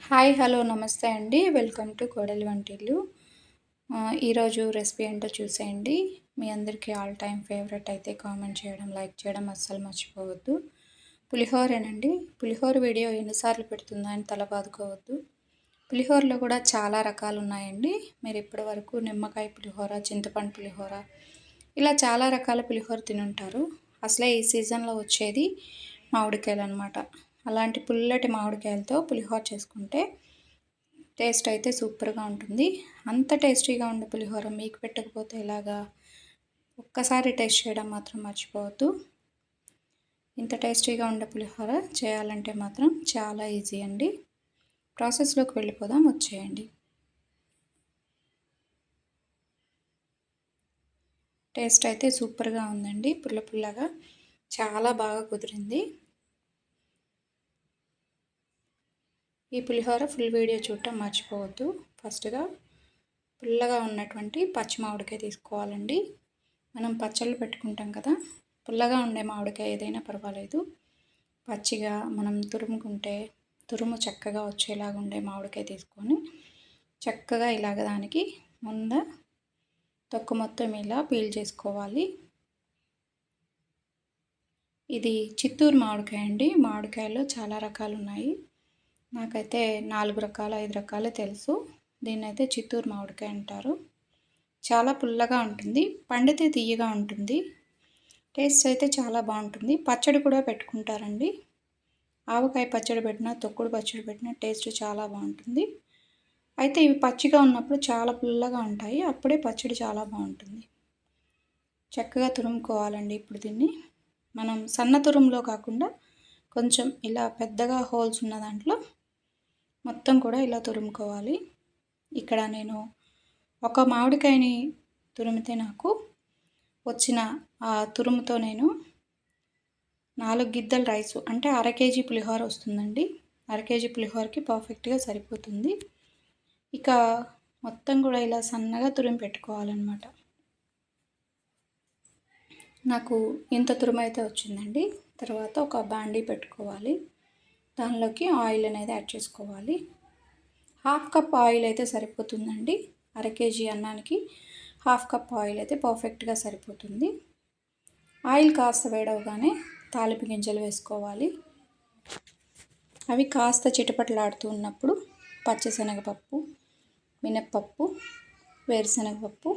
Hi hello నమస్తే అండి. Welcome to కోడలి వంటిల్లు. ఈరోజు రెసిపీ ఏంటో చూసేయండి. మీ అందరికీ ఆల్ టైమ్ ఫేవరెట్ అయితే కామెంట్ చేయడం, లైక్ చేయడం అస్సలు మర్చిపోవద్దు. పులిహోరేనండి. పులిహోర వీడియో ఎన్నిసార్లు పెడుతుందా అని తల బాదుకోవద్దు. పులిహోరలో కూడా చాలా రకాలు ఉన్నాయండి. మీరు ఇప్పటి వరకు నిమ్మకాయ పులిహోర, చింతపండు పులిహోర ఇలా చాలా రకాల పులిహోర తినుంటారు. అసలే ఈ సీజన్లో వచ్చేది మామిడికాయలు అనమాట. అలాంటి పుల్లటి మామిడికాయలతో పులిహోర చేసుకుంటే టేస్ట్ అయితే సూపర్గా ఉంటుంది. అంత టేస్టీగా ఉండే పులిహోర మీకు పెట్టకపోతే ఎలాగా? ఒక్కసారి టేస్ట్ చేయడం మాత్రం మర్చిపోవద్దు. ఇంత టేస్టీగా ఉండే పులిహోర చేయాలంటే మాత్రం చాలా ఈజీ అండి. ప్రాసెస్లోకి వెళ్ళిపోదాం, వచ్చేయండి. టేస్ట్ అయితే సూపర్గా ఉందండి. పుల్ల పుల్లగా చాలా బాగా కుదిరింది. ఈ పులిహోర ఫుల్ వీడియో చూడటం మర్చిపోవద్దు. ఫస్ట్గా పుల్లగా ఉన్నటువంటి పచ్చి మామిడికాయ తీసుకోవాలండి. మనం పచ్చళ్ళు పెట్టుకుంటాం కదా, పుల్లగా ఉండే మామిడికాయ ఏదైనా పర్వాలేదు. పచ్చిగా మనం తురుముకుంటే తురుము చక్కగా వచ్చేలాగా ఉండే మామిడికాయ తీసుకొని చక్కగా ఇలాగ దానికి తొక్క మొత్తం ఇలా పీల్ చేసుకోవాలి. ఇది చిత్తూరు మామిడికాయ అండి. మామిడికాయలో చాలా రకాలు ఉన్నాయి. నాకైతే 4 రకాలు 5 రకాలే తెలుసు. దీన్నైతే చిత్తూరు మామిడికాయ అంటారు. చాలా పుల్లగా ఉంటుంది, పండితే తీయగా ఉంటుంది. టేస్ట్ అయితే చాలా బాగుంటుంది. పచ్చడి కూడా పెట్టుకుంటారండి. ఆవకాయ పచ్చడి పెట్టినా, తొక్కుడు పచ్చడి పెట్టినా టేస్ట్ చాలా బాగుంటుంది. అయితే ఇవి పచ్చిగా ఉన్నప్పుడు చాలా పుల్లగా ఉంటాయి. అప్పుడే పచ్చడి చాలా బాగుంటుంది. చక్కగా తురుముకోవాలండి. ఇప్పుడు దీన్ని మనం సన్న తురుములో కాకుండా కొంచెం ఇలా పెద్దగా హోల్స్ ఉన్న దాంట్లో మొత్తం కూడా ఇలా తురుముకోవాలి. ఇక్కడ నేను ఒక మామిడికాయని తురిమితే నాకు వచ్చిన ఆ తురుముతో నేను 4 గిద్దల రైసు అంటే 1/2 కేజీ పులిహోర వస్తుందండి. 1/2 కేజీ పులిహోరకి పర్ఫెక్ట్గా సరిపోతుంది. ఇక మొత్తం కూడా ఇలా సన్నగా తురిమి పెట్టుకోవాలన్నమాట. నాకు ఇంత తురుము అయితే వచ్చిందండి. తర్వాత ఒక బాండీ పెట్టుకోవాలి. దానిలోకి ఆయిల్ అనేది యాడ్ చేసుకోవాలి. 1/2 కప్ ఆయిల్ అయితే సరిపోతుందండి. 1/2 కేజీ అన్నానికి 1/2 కప్ ఆయిల్ అయితే పర్ఫెక్ట్గా సరిపోతుంది. ఆయిల్ కాస్త వేడవగానే తాలింపు గింజలు వేసుకోవాలి. అవి కాస్త చిటపటలాడుతూ ఉన్నప్పుడు పచ్చిశనగపప్పు, మినప్పప్పు, వేరుశనగపప్పు,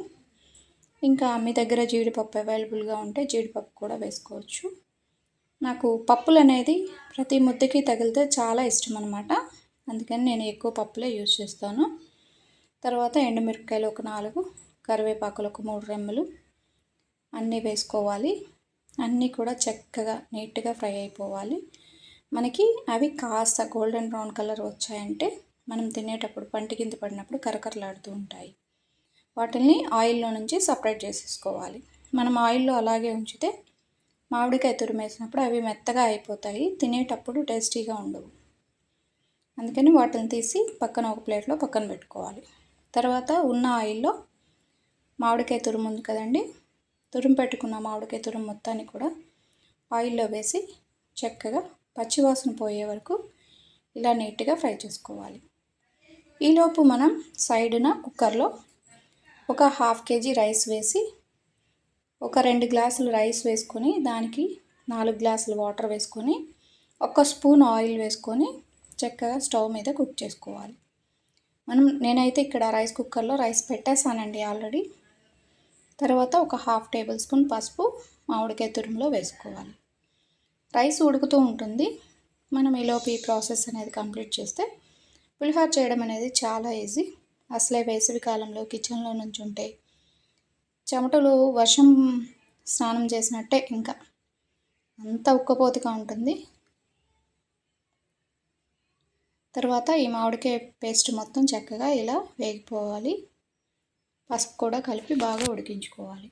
ఇంకా మీ దగ్గర జీడిపప్పు అవైలబుల్గా ఉంటే జీడిపప్పు కూడా వేసుకోవచ్చు. నాకు పప్పులు అనేది ప్రతి ముద్దకి తగిలితే చాలా ఇష్టం అనమాట. అందుకని నేను ఎక్కువ పప్పులే యూజ్ చేస్తాను. తర్వాత ఎండుమిరపకాయలు ఒక 4, కరివేపాకులు ఒక 3 రెమ్మలు అన్నీ వేసుకోవాలి. అన్నీ కూడా చక్కగా నీట్గా ఫ్రై అయిపోవాలి. మనకి అవి కాస్త గోల్డెన్ బ్రౌన్ కలర్ వచ్చాయంటే మనం తినేటప్పుడు పంటి కింద పడినప్పుడు కరకరలాడుతూ ఉంటాయి. వాటిని ఆయిల్లో నుంచి సపరేట్ చేసేసుకోవాలి. మనం ఆయిల్లో అలాగే ఉంచితే మామిడికాయ తురిమేసినప్పుడు అవి మెత్తగా అయిపోతాయి, తినేటప్పుడు టేస్టీగా ఉండవు. అందుకని వాటిని తీసి పక్కన ఒక ప్లేట్లో పక్కన పెట్టుకోవాలి. తర్వాత ఉన్న ఆయిల్లో మామిడికాయ తురుము ఉంది కదండి, తురుము పెట్టుకున్న మామిడికాయ తురుము మొత్తాన్ని కూడా ఆయిల్లో వేసి చక్కగా పచ్చివాసన పోయే వరకు ఇలా నీట్గా ఫ్రై చేసుకోవాలి. ఈలోపు మనం సైడున కుక్కర్లో ఒక 1/2 కేజీ రైస్ వేసి ఒక 2 గ్లాసులు రైస్ వేసుకొని దానికి 4 గ్లాసులు వాటర్ వేసుకొని 1 స్పూన్ ఆయిల్ వేసుకొని చక్కగా స్టవ్ మీద కుక్ చేసుకోవాలి. నేనైతే ఇక్కడ రైస్ కుక్కర్లో రైస్ పెట్టేసానండి ఆల్రెడీ. తర్వాత ఒక 1/2 టేబుల్ స్పూన్ పసుపు మామిడికాయ తురుములో వేసుకోవాలి. రైస్ ఉడుకుతూ ఉంటుంది. మనం ఈలోపు ఈ ప్రాసెస్ అనేది కంప్లీట్ చేస్తే పులిహోర చేయడం అనేది చాలా ఈజీ. అసలే వేసవి కాలంలో కిచెన్లో నుంచి ఉంటే చెమటలు వర్షం స్నానం చేసినట్టే, ఇంకా అంత ఉక్కపోతగా ఉంటుంది. తర్వాత ఈ మామిడికాయ పేస్ట్ మొత్తం చక్కగా ఇలా వేగిపోవాలి. పసుపు కూడా కలిపి బాగా ఉడికించుకోవాలి.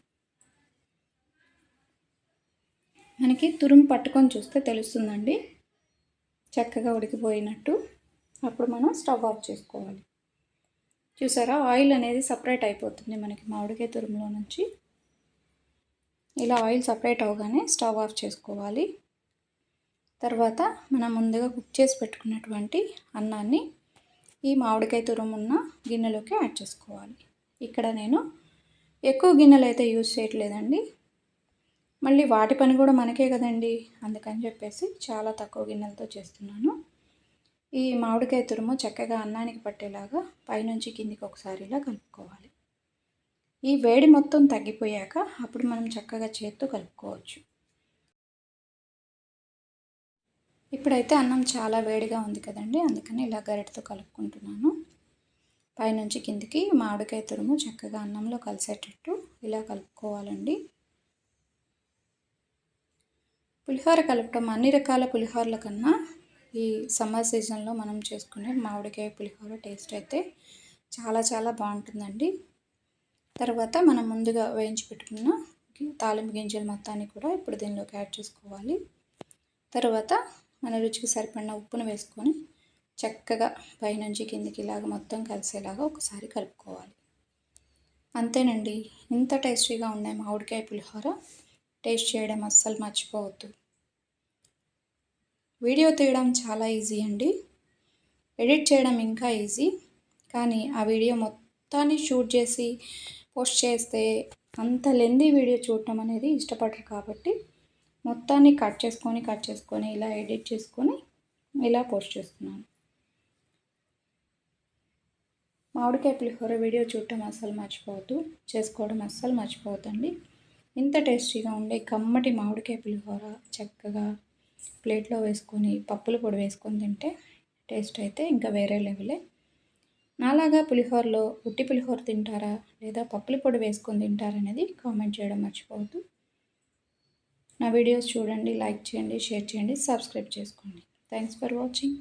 మనకి తురుము పట్టుకొని చూస్తే తెలుస్తుందండి చక్కగా ఉడికిపోయినట్టు. అప్పుడు మనం స్టవ్ ఆఫ్ చేసుకోవాలి. చూసారా, ఆయిల్ అనేది సపరేట్ అయిపోతుంది మనకి మామిడికాయ తురుములో నుంచి. ఇలా ఆయిల్ సపరేట్ అవగానే స్టవ్ ఆఫ్ చేసుకోవాలి. తర్వాత మనం ముందుగా కుక్ చేసి పెట్టుకున్నటువంటి అన్నాన్ని ఈ మామిడికాయ తురుమున్న గిన్నెలోకి యాడ్ చేసుకోవాలి. ఇక్కడ నేను ఎక్కువ గిన్నెలు అయితే యూజ్ చేయట్లేదండి, మళ్ళీ వాటి పని కూడా మనకే కదండి, అందుకని చెప్పేసి చాలా తక్కువ గిన్నెలతో చేస్తున్నాను. ఈ మామిడికాయ తురుము చక్కగా అన్నానికి పట్టేలాగా పైనుంచి కిందికి ఒకసారి ఇలా కలుపుకోవాలి. ఈ వేడి మొత్తం తగ్గిపోయాక అప్పుడు మనం చక్కగా చేత్తో కలుపుకోవచ్చు. ఇప్పుడైతే అన్నం చాలా వేడిగా ఉంది కదండి, అందుకని ఇలా గరిటెతో కలుపుకుంటున్నాను. పైనుంచి కిందికి మామిడికాయ తురుము చక్కగా అన్నంలో కలిసేటట్టు ఇలా కలుపుకోవాలండి. పులిహోర కలపటం అన్ని రకాల పులిహోరల కన్నా ఈ సమ్మర్ సీజన్లో మనం చేసుకునే మామిడికాయ పులిహోర టేస్ట్ అయితే చాలా చాలా బాగుంటుందండి. తర్వాత మనం ముందుగా వేయించి పెట్టుకున్న తాలింపు గింజలు మొత్తాన్ని కూడా ఇప్పుడు దీనిలోకి యాడ్ చేసుకోవాలి. తర్వాత మన రుచికి సరిపడిన ఉప్పును వేసుకొని చక్కగా పైనుంచి కిందికి ఇలాగ మొత్తం కలిసేలాగా ఒకసారి కలుపుకోవాలి. అంతేనండి, ఇంత టేస్టీగా ఉండే మామిడికాయ పులిహోర టేస్ట్ చేయడం అస్సలు మర్చిపోవద్దు. వీడియో తీయడం చాలా ఈజీ అండి, ఎడిట్ చేయడం ఇంకా ఈజీ, కానీ ఆ వీడియో మొత్తాన్ని షూట్ చేసి పోస్ట్ చేస్తే అంత లెందీ వీడియో చూడటం అనేది ఇష్టపడరు. కాబట్టి మొత్తాన్ని కట్ చేసుకొని ఇలా ఎడిట్ చేసుకొని ఇలా పోస్ట్ చేస్తున్నాను. మామిడికాయ పులిహోర వీడియో చూడటం అస్సలు మర్చిపోవద్దు, చేసుకోవడం అస్సలు మర్చిపోవద్దండి. ఇంత టేస్టీగా ఉండే కమ్మటి మామిడికాయ పులిహోర చక్కగా ప్లేట్లో వేసుకొని పప్పుల పొడి వేసుకొని తింటే టేస్ట్ అయితే ఇంకా వేరే లెవెలే. నాలాగా పులిహోరలో ఉట్టి పులిహోర తింటారా లేదా పప్పుల పొడి వేసుకొని తింటారా అనేది కామెంట్ చేయడం మర్చిపోవద్దు. నా వీడియోస్ చూడండి, లైక్ చేయండి, షేర్ చేయండి, సబ్స్క్రైబ్ చేసుకోండి. Thanks for watching.